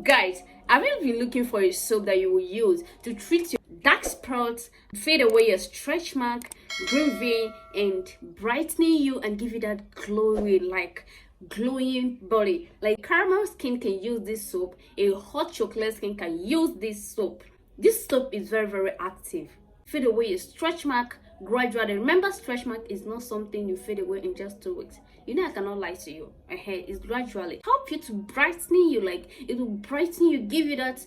Guys, have you been looking for a soap that you will use to treat your dark spots, fade away your stretch mark, green vein, and brightening you and give you that glowing body? Like caramel skin can use this soap, a hot chocolate skin can use this soap. This soap is very active. Fade away your stretch mark gradually. Remember, stretch mark is not something you fade away in just 2 weeks. You know, I cannot lie to you. It's gradually help you to brighten you. Like it will brighten you, give you that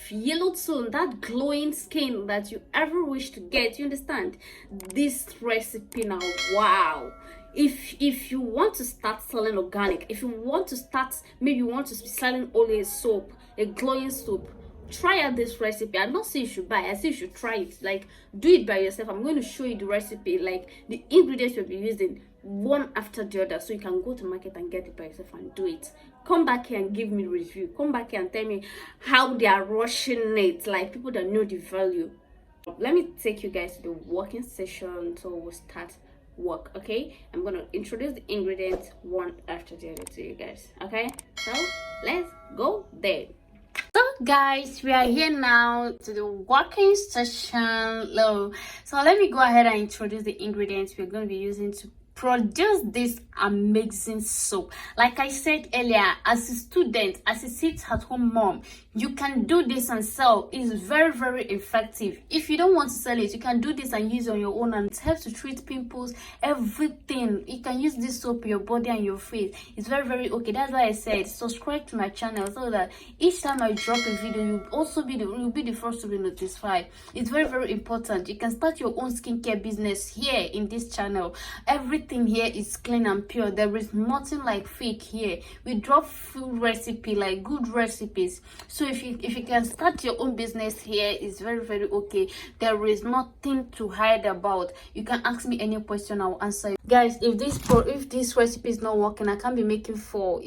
yellow tone, that glowing skin that you ever wish to get. You understand? This recipe now, wow. If you want to start selling organic, if you want to start, maybe you want to be selling only a soap, a glowing soap, try out this recipe. I'm not saying you should buy, I say you should try it. Like, do it by yourself. I'm going to show you the recipe, like the ingredients you'll be using one after the other, so you can go to market and get it by yourself and do it. Come back here and give me a review. Come back here and tell me how they are rushing it, like people that know the value. Let me take you guys to the working session so we'll start work. Okay, I'm gonna introduce the ingredients one after the other to you guys. Okay, so let's go there. So guys, we are here now to the working session. So let me go ahead and introduce the ingredients we're going to be using to produce this amazing soap. Like I said earlier, as a student, as a sit-at-home mom, you can do this and sell. It's very effective. If you don't want to sell it, you can do this and use it on your own, and it helps to treat pimples, everything. You can use this soap on your body and your face. It's very okay. That's why I said subscribe to my channel so that each time I drop a video, you'll be the first to be notified. It's very important. You can start your own skincare business here in this channel. Everything here is clean and pure. There is nothing like fake here. We drop food recipe, like good recipes. So if you can start your own business here, it's very okay. There is nothing to hide about. You can ask me any question, I'll answer you. Guys, if this recipe is not working, I can't be making 4.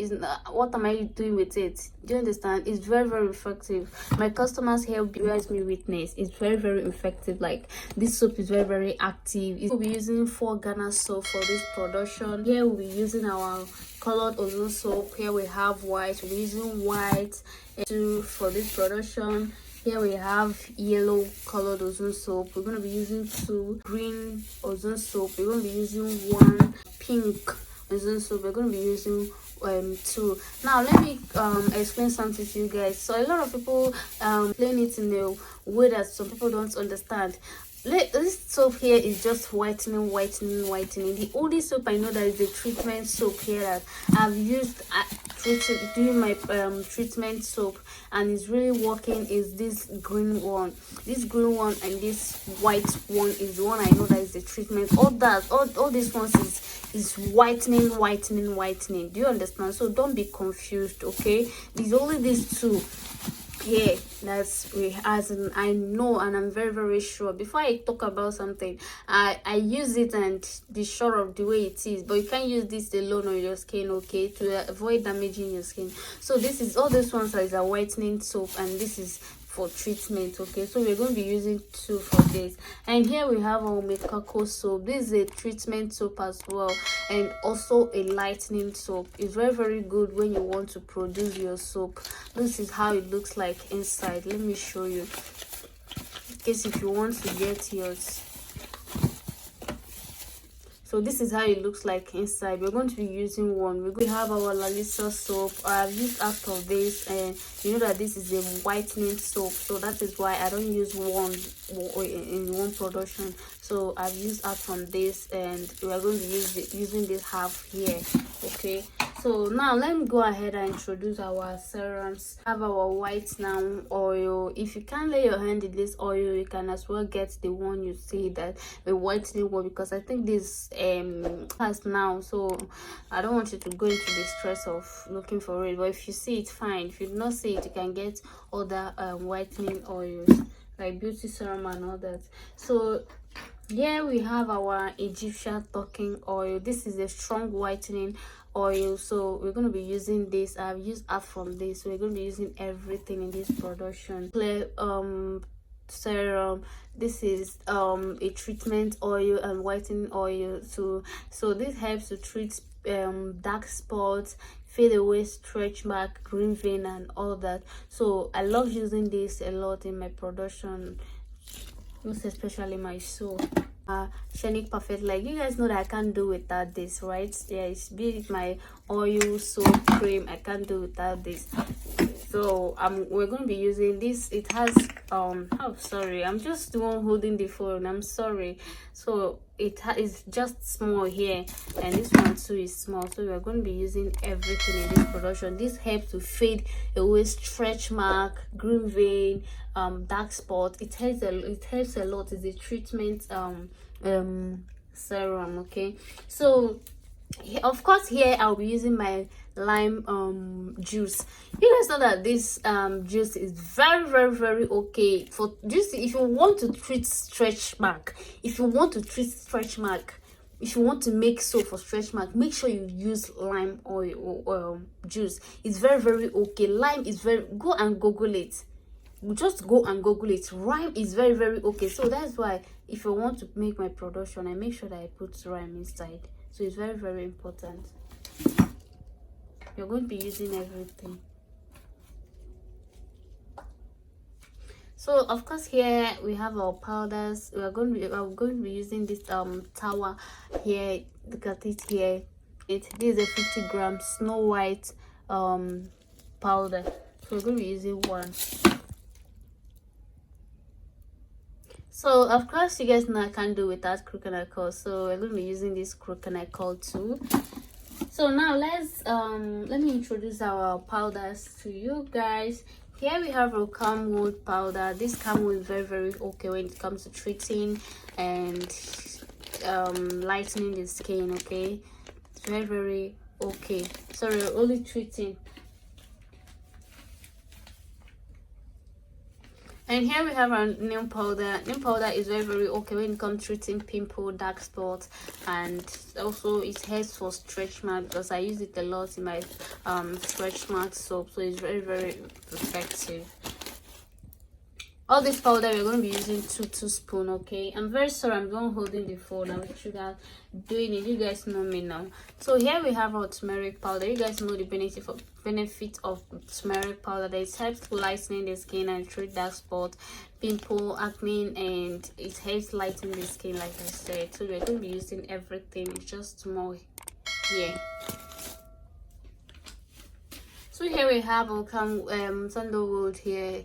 What am I doing with it? Do you understand? It's very effective. My customers here bears me witness. It's very effective. Like this soap is very active. We'll be using 4 Ghana soap for this production. Here we'll be using our colored ozone soap. Here we have white. We're using white for this production. Here we have yellow colored ozone soap. We're going to be using 2 green ozone soap. We're going to be using 1 pink ozone soap. We're going to be using 2. Now let me explain something to you guys. So a lot of people explain it in a way that some people don't understand. This soap here is just whitening. The only soap I know that is a treatment soap here that I've used doing my treatment soap and it's really working is this green one. This green one and this white one is the one I know that is the treatment. All these ones is whitening. Do you understand? So don't be confused, okay? There's only these 2 here I know, and I'm very sure. Before I talk about something, I use it and be sure of the way it is, but you can't use this alone on your skin, okay, to avoid damaging your skin. So this is all this ones is a whitening soap and this is for treatment, okay? So we're going to be using 2 for this. And here we have our Mekako soap. This is a treatment soap as well, and also a lightening soap. It's very good when you want to produce your soap. This is how it looks like inside. Let me show you, in case if you want to get yours. So this is how it looks like inside. We're going to be using 1. We have our Lalisa soap. I've used half of this, and you know that this is a whitening soap, so that is why I don't use 1 in one production. So I've used half from this, and we are going to be using this half here, okay? So now let me go ahead and introduce our serums. Have our white now oil. If you can't lay your hand in this oil, you can as well get the one you see that the whitening one, because I think this has now, so I don't want you to go into the stress of looking for it. But if you see it, fine. If you do not see it, you can get other whitening oils like beauty serum and all that. So here we have our Egyptian talking oil. This is a strong whitening oil, so we're going to be using this. I've used half from this, so we're going to be using everything in this production. Clear serum. This is a treatment oil and whitening oil, so this helps to treat dark spots, fade away stretch mark, green vein, and all that. So I love using this a lot in my production, most especially my soap. Shiny Perfect, like you guys know that I can't do without this, right? Yes, be it my oil, soap, cream, I can't do without this. So we're going to be using this. It has oh sorry, I'm just the one holding the phone, I'm sorry. So it's just small here, and this one too is small. So we're going to be using everything in this production. This helps to fade away stretch mark, green vein, dark spot. It helps a lot. It's a treatment serum. Okay, so of course here I'll be using my lime juice. You guys know that this juice is very okay for this. If you want to treat stretch mark, if you want to make soap for stretch mark, make sure you use lime oil juice. It's very okay. Lime is go and google it. Just go and google it. Rhyme is very okay. So that's why if I want to make my production, I make sure that I put rhyme inside. So it's very important. You're going to be using everything. So of course here we have our powders. I'm going to be using this tower here. Look at it here. This is a 50 gram Snow White powder. So we're going to be using one. So of course you guys know I can't do without coconut coir, so we're going to be using this coconut coir too. So now let me introduce our powders to you guys. Here we have a camwood powder. This camwood is very okay when it comes to treating and lightening the skin. Okay, it's very okay. Sorry, only treating. And here we have our neem powder. Neem powder is very okay when it comes to treating pimple, dark spots, and also it helps for stretch mark, because I use it a lot in my stretch mark soap. So it's very effective. All this powder we're going to be using two teaspoons. Okay, I'm very sorry, I'm the one holding the phone. I should have doing it. You guys know me now. So here we have our turmeric powder. You guys know the benefit of turmeric powder. That it helps to lighten the skin and treat dark spot, pimple, acne, and it helps lighten the skin, like I said. So we're going to be using everything. It's just more here. So here we have sandalwood here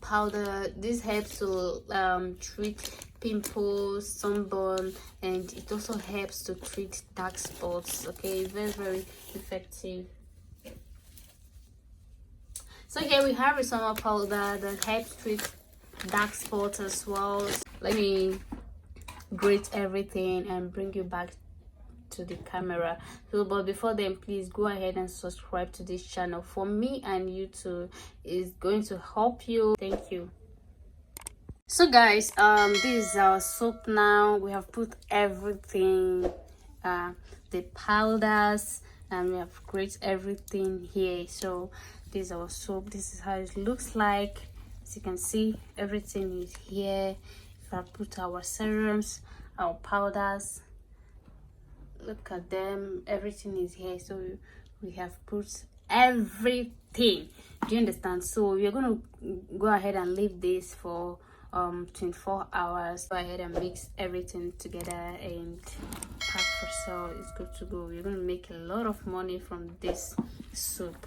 powder. This helps to treat pimples, sunburn, and it also helps to treat dark spots. Okay, very effective. So here we have a summer powder that helps treat dark spots as well. Let me grate everything and bring you back to the camera. So but before then, please go ahead and subscribe to this channel. For me and you too, is going to help you. Thank you. So guys, this is our soap. Now we have put everything, the powders, and we have grated everything here. So this is our soap. This is how it looks like. As you can see, everything is here. If I put our serums, our powders, look at them, everything is here. So we have put everything. Do you understand? So we're going to go ahead and leave this for 24 hours. Go ahead and mix everything together and pack for sale. It's good to go. You're going to make a lot of money from this soup.